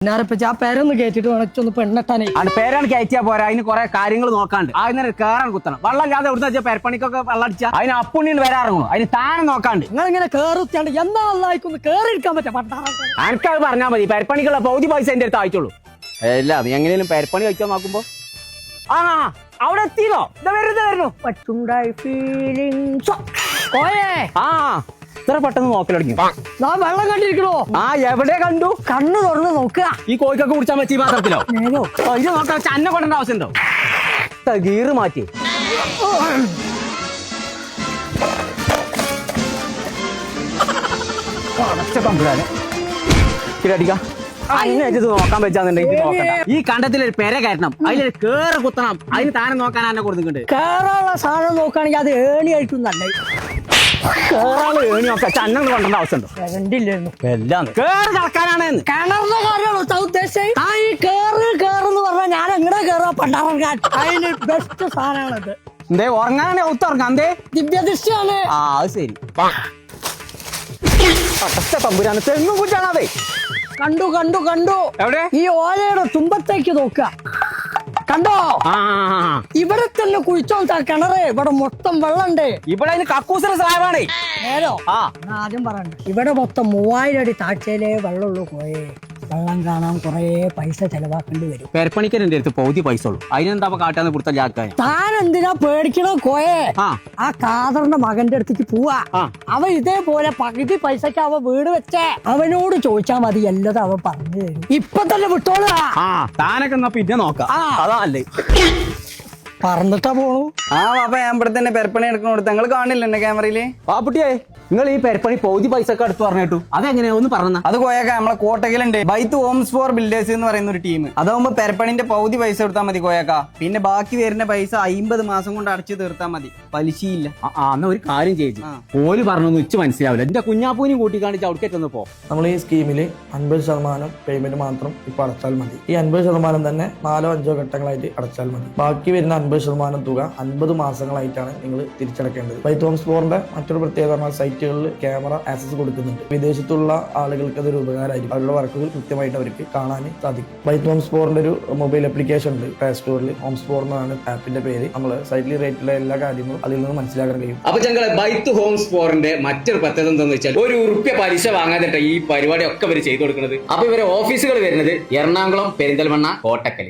ഞാനിപ്പോ ആ പേരൊന്ന് കയറ്റിട്ട് വേണം പെണ്ണെട്ടാനേ. പേരാണ് കയറ്റിയാ പോരാ, അതിന് കുറെ കാര്യങ്ങൾ നോക്കാണ്ട്. അതിന് കേറാൻ കുത്തണം. വെള്ളം ഇല്ലാതെ എവിടുന്ന പെരപ്പണിക്കൊക്കെ വെള്ളം അടിച്ചാ അതിന് അപ്പുണ്ണിന് വരാറുള്ളൂ. അതിന് താനെ നോക്കാണ്ട്. നിങ്ങൾ ഇങ്ങനെ കേറുത്തിയാണ്ട് എന്താ അല്ലായിക്കൊന്ന് കേറിയിരിക്കാൻ പറ്റാ എനിക്കത് പറഞ്ഞാൽ മതി. പെരപ്പണിക്കുള്ള പൗതി പൈസ എന്റെ അടുത്ത് അയച്ചോളൂ. അല്ല നീ എങ്ങനെയും പെരപ്പണി കഴിക്കാൻ നോക്കുമ്പോ ആ അവിടെ എത്തിയോ? വെറുതെ വരുന്നു. ആ ഇത്ര പെട്ടെന്ന് നോക്കൽ തുടങ്ങി. വെള്ളം കണ്ടിരിക്കണോ? ആ എവിടെ കണ്ടു? കണ്ണ് തുറന്ന് നോക്കുക. ഈ കോഴിക്കൊക്കെ കുടിച്ചാൽ പറ്റി പാത്രത്തിലോ? ഇത് നോക്കാൻ അന്ന കൊണ്ടേണ്ട ആവശ്യമുണ്ടോ? ഗീറ് മാറ്റി നോക്കാൻ വെച്ചാന്നുണ്ടെങ്കിൽ ഈ കണ്ടത്തിലൊരു പെര കയറ്റണം, അതിലൊരു കേറ് കുത്തണം, അതിന് താനെ നോക്കാൻ എന്നെ കൊടുക്കുന്നുണ്ട്. കേറാനുള്ള സാധനം നോക്കുകയാണെങ്കിൽ അത് ഏണി ആയിട്ടും നല്ല ഏണി നോക്കാൻ ചന്നം കൊണ്ടേണ്ട ആവശ്യമുണ്ടോ? കണ്ടില്ലായിരുന്നു. എല്ലാം കേറ് കളക്കാനാണ്. കിണറിന്റെ കാര്യമാണോ ഉദ്ദേശിച്ചത്? ആ ഈ കേറെന്ന് പറഞ്ഞാൽ ഞാൻ എങ്ങനെ കേറാ പണ്ടാറക്കാൻ? അതിന് ബെസ്റ്റ് സാധനമാണത്. എന്തേ ഉറങ്ങാനെ ഒത്തുറങ്ങാം? എന്തേ ദിവ്യദൃഷ്ടിയാണ്. ആ അത് ശരി. തമ്പുരാണ് തെങ്ങും കുറ്റാണതേ. കണ്ടു കണ്ടു കണ്ടു. എവിടെ? ഈ ഓലയുടെ തുമ്പത്തേക്ക് നോക്കുക. കണ്ടോ? ഇവിടെ തന്നെ കുഴിച്ചോ കിണറ്. ഇവിടെ മൊത്തം വെള്ളമുണ്ട്. ഇവിടെ അതിന് കക്കൂസിന് സ്ലാബാണ്. നേരോ? ആദ്യം പറയണ്ട. ഇവിടെ മൊത്തം 3000 അടി താഴ്ചയിലേ വെള്ളമുള്ളൂ. പോയേ വെള്ളം കാണാൻ കൊറേ പൈസ ചെലവാക്കേണ്ടി വരും. പെരപ്പണിക്കരന്റെ അടുത്ത് പൗതി പൈസ ഉള്ളൂ. അതിനെന്താ കാട്ടാന്ന് കൊടുത്ത ജാക്കാൻ? താൻ എന്തിനാ പേടിക്കണോ കോയെ? ആ കാദറിന്റെ മകന്റെ അടുത്തേക്ക് പോവാ. അവൻ ഇതേപോലെ പകുതി പൈസക്ക് അവൻ വീട് വെച്ചേ. അവനോട് ചോദിച്ചാ മതി, എല്ലാതും അവൻ പറഞ്ഞു തരും. ഇപ്പൊ തന്നെ വിട്ടോളാ. താനൊക്കെ എന്നാ പിന്നെ നോക്കാം. അതല്ലേ പറഞ്ഞിട്ടാ പോണു. അപ്പൊ ഞാൻ ഇവിടെ തന്നെ പെരപ്പണി എടുക്കണോട് നിങ്ങൾ കാണില്ല എന്റെ ക്യാമറയില്. പാപ്പുട്ടിയെ നിങ്ങൾ ഈ പെരപ്പണി പൗതി പൈസ ഒക്കെ അടുത്ത് പറഞ്ഞിട്ടു. അതെങ്ങനെയാ ഒന്ന് പറഞ്ഞ? അത് കോയക്ക നമ്മളെ കോട്ടകലുണ്ട് ബൈത്ത് ഹോംസ് ഫോർ ബിൽഡേഴ്സ് എന്ന് പറയുന്ന ഒരു ടീം. അതാവുമ്പോ പെരപ്പണിന്റെ പൗതി പൈസ കൊടുത്താൽ മതി കോയക്ക. പിന്നെ ബാക്കി വരുന്ന പൈസ 50 മാസം കൊണ്ട് അടച്ചു തീർത്താൽ മതി, പലിശയില്ല. എന്നാ ഒരു കാര്യം ചെയ്തു. ഓല് പറഞ്ഞൊന്നും ഉച്ച മനസ്സിലാവില്ല. എന്റെ കുഞ്ഞാപ്പൂനും കൂട്ടി കാണിച്ച് അവിടേക്കൊന്ന് പോ. നമ്മൾ ഈ സ്കീമിൽ 50% പേയ്മെന്റ് മാത്രം ഇപ്പൊ അടച്ചാൽ മതി. ഈ 50% തന്നെ 4-5 ഘട്ടങ്ങളായിട്ട് അടച്ചാൽ മതി. ബാക്കി വരുന്ന 50% തുക 50 മാസങ്ങളായിട്ടാണ് നിങ്ങൾ തിരിച്ചടക്കേണ്ടത്. ബൈത്ത് ഹോംസ് ഫോറിന്റെ മറ്റൊരു പ്രത്യേകത സൈറ്റുകളിൽ ക്യാമറ ആക്സസ് കൊടുക്കുന്നുണ്ട്. വിദേശത്തുള്ള ആളുകൾക്ക് അതൊരു ഉപകാരമായിരിക്കും. അവരുടെ വർക്കുകൾ കൃത്യമായിട്ട് അവർക്ക് കാണാൻ സാധിക്കും. ബൈത്ത് ഹോംസ് ഫോറിന്റെ ഒരു മൊബൈൽ ആപ്ലിക്കേഷൻ ഉണ്ട് പ്ലേ സ്റ്റോറിൽ. ഹോംസ് ഫോർ എന്നാണ് ആപ്പിന്റെ പേര്. നമ്മൾ സൈറ്റിൽ റേറ്റുള്ള എല്ലാ കാര്യങ്ങളും അതിൽ നിന്ന് മനസ്സിലാക്കാൻ കഴിയും. അപ്പൊ ഞങ്ങളെ ബൈത്ത് ഹോംസ് ഫോറിന്റെ മറ്റൊരു പ്രത്യേകത എന്താണെന്ന് വെച്ചാൽ ₹1 പലിശ വാങ്ങാതെ ഈ പരിപാടി ഒക്കെ ഇവർ ചെയ്തു കൊടുക്കുന്നത്. അപ്പൊ ഇവരെ ഓഫീസുകൾ വരുന്നത് എറണാകുളം, പെരിന്തൽമണ്ണ, കോട്ടക്കൽ.